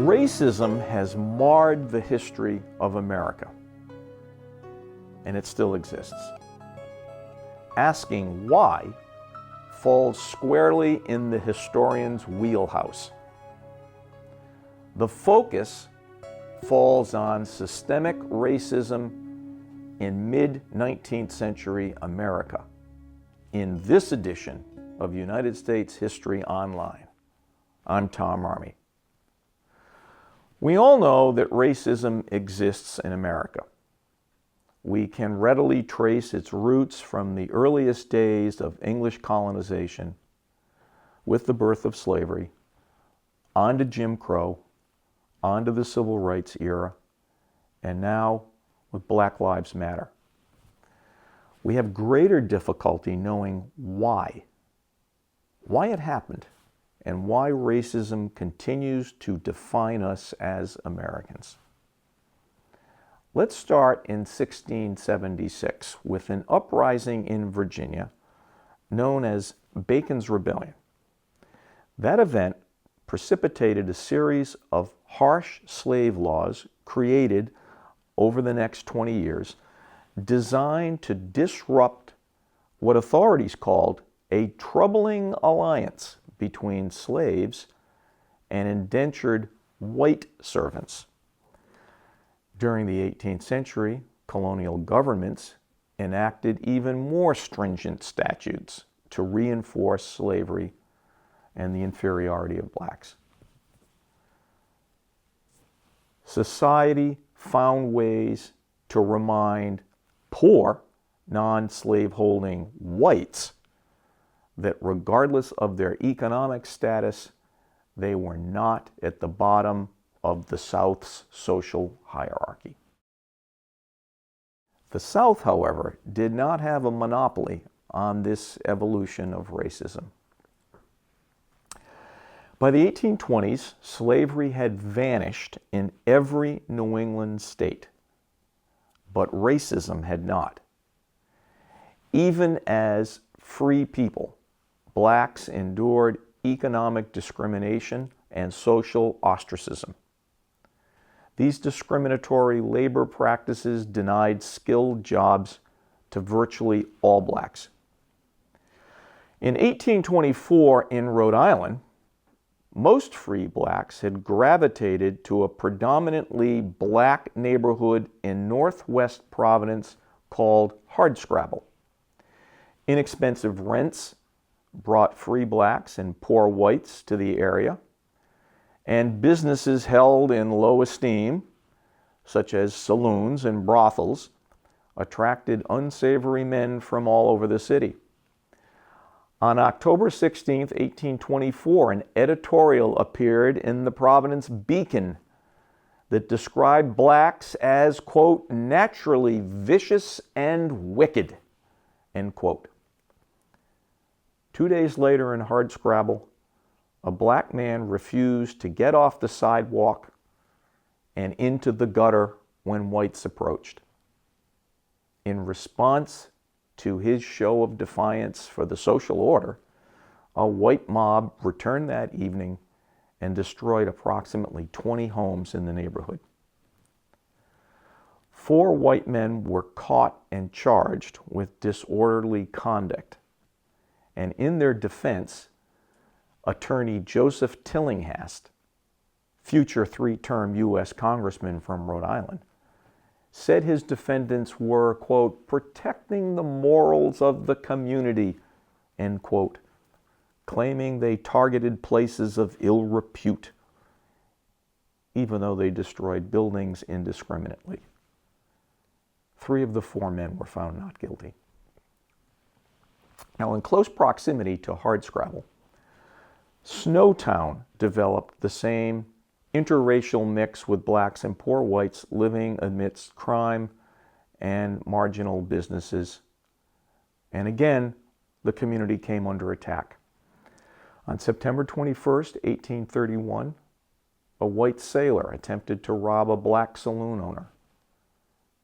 Racism has marred the history of America, and it still exists. Asking why falls squarely in the historian's wheelhouse. The focus falls on systemic racism in mid-19th century America in this edition of United States History Online. I'm Tom Army. We all know that racism exists in America. We can readily trace its roots from the earliest days of English colonization with the birth of slavery, on to Jim Crow, on to the Civil Rights era, and now with Black Lives Matter. We have greater difficulty knowing why it happened, and why racism continues to define us as Americans. Let's start in 1676 with an uprising in Virginia known as Bacon's Rebellion. That event precipitated a series of harsh slave laws created over the next 20 years designed to disrupt what authorities called a troubling alliance between slaves and indentured white servants. During the 18th century, colonial governments enacted even more stringent statutes to reinforce slavery and the inferiority of blacks. Society found ways to remind poor, non-slaveholding whites that regardless of their economic status, they were not at the bottom of the South's social hierarchy. The South, however, did not have a monopoly on this evolution of racism. By the 1820s, slavery had vanished in every New England state, but racism had not. Even as free people, blacks endured economic discrimination and social ostracism. These discriminatory labor practices denied skilled jobs to virtually all blacks. In 1824 in Rhode Island, most free blacks had gravitated to a predominantly black neighborhood in northwest Providence called Hardscrabble. Inexpensive rents brought free blacks and poor whites to the area, and businesses held in low esteem, such as saloons and brothels, attracted unsavory men from all over the city. On October 16, 1824, an editorial appeared in the Providence Beacon that described blacks as, quote, naturally vicious and wicked, end quote. 2 days later in Hardscrabble, a black man refused to get off the sidewalk and into the gutter when whites approached. In response to his show of defiance for the social order, a white mob returned that evening and destroyed approximately 20 homes in the neighborhood. 4 white men were caught and charged with disorderly conduct, and in their defense, attorney Joseph Tillinghast, future 3-term U.S. Congressman from Rhode Island, said his defendants were, quote, protecting the morals of the community, end quote, claiming they targeted places of ill repute, even though they destroyed buildings indiscriminately. 3 of the 4 men were found not guilty. Now, in close proximity to Hardscrabble, Snowtown developed the same interracial mix with blacks and poor whites living amidst crime and marginal businesses. And again, the community came under attack. On September 21st, 1831, a white sailor attempted to rob a black saloon owner.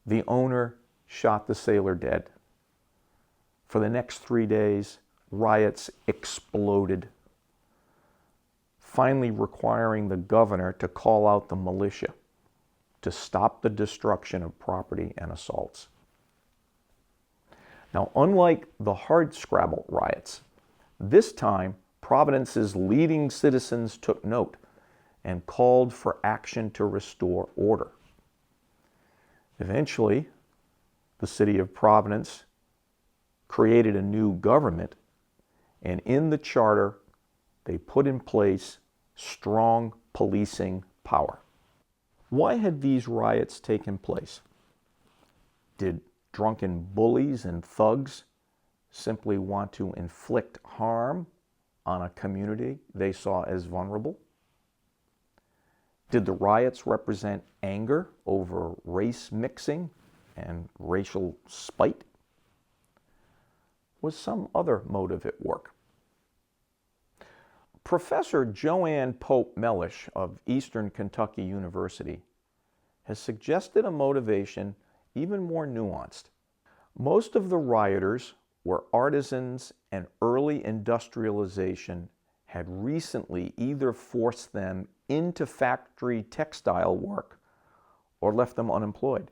The owner shot the sailor dead. For the next 3 days, riots exploded. finally requiring the governor to call out the militia to stop the destruction of property and assaults. Now, unlike the Hardscrabble riots, this time Providence's leading citizens took note and called for action to restore order. Eventually, the city of Providence created a new government, and in the charter, they put in place strong policing power. Why had these riots taken place? Did drunken bullies and thugs simply want to inflict harm on a community they saw as vulnerable? Did the riots represent anger over race mixing and racial spite? Was some other motive at work? Professor Joanne Pope Mellish of Eastern Kentucky University has suggested a motivation even more nuanced. Most of the rioters were artisans, and early industrialization had recently either forced them into factory textile work or left them unemployed.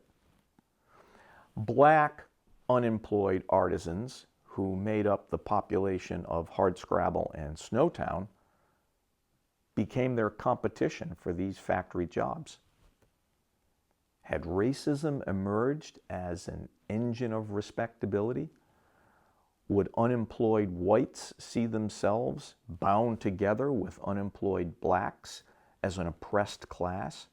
Black unemployed artisans, who made up the population of Hardscrabble and Snowtown, became their competition for these factory jobs. Had racism emerged as an engine of respectability? Would unemployed whites see themselves bound together with unemployed blacks as an oppressed class?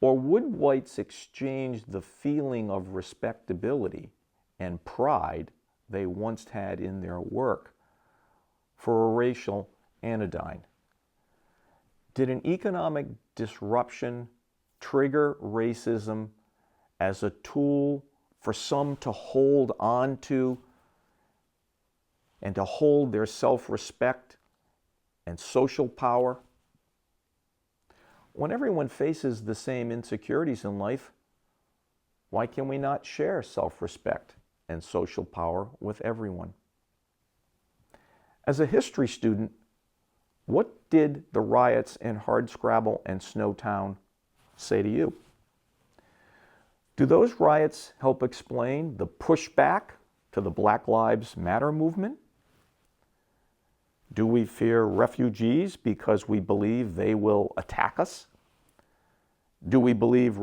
Or would whites exchange the feeling of respectability and pride they once had in their work for a racial anodyne? Did an economic disruption trigger racism as a tool for some to hold on to and to hold their self-respect and social power? When everyone faces the same insecurities in life, why can we not share self-respect and social power with everyone? As a history student, what did the riots in Hardscrabble and Snowtown say to you? Do those riots help explain the pushback to the Black Lives Matter movement? Do we fear refugees because we believe they will attack us? Do we believe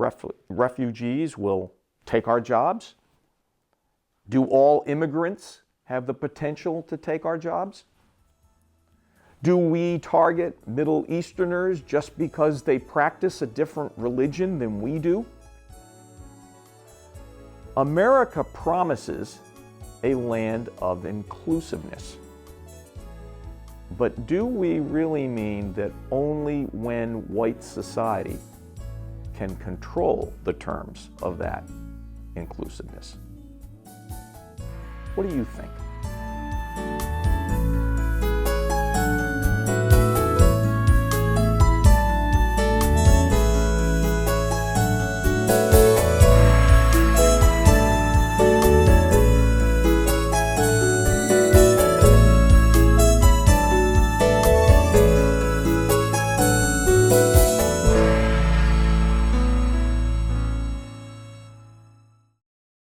refugees will take our jobs? Do all immigrants have the potential to take our jobs? Do we target Middle Easterners just because they practice a different religion than we do? America promises a land of inclusiveness. But do we really mean that only when white society can control the terms of that inclusiveness? What do you think?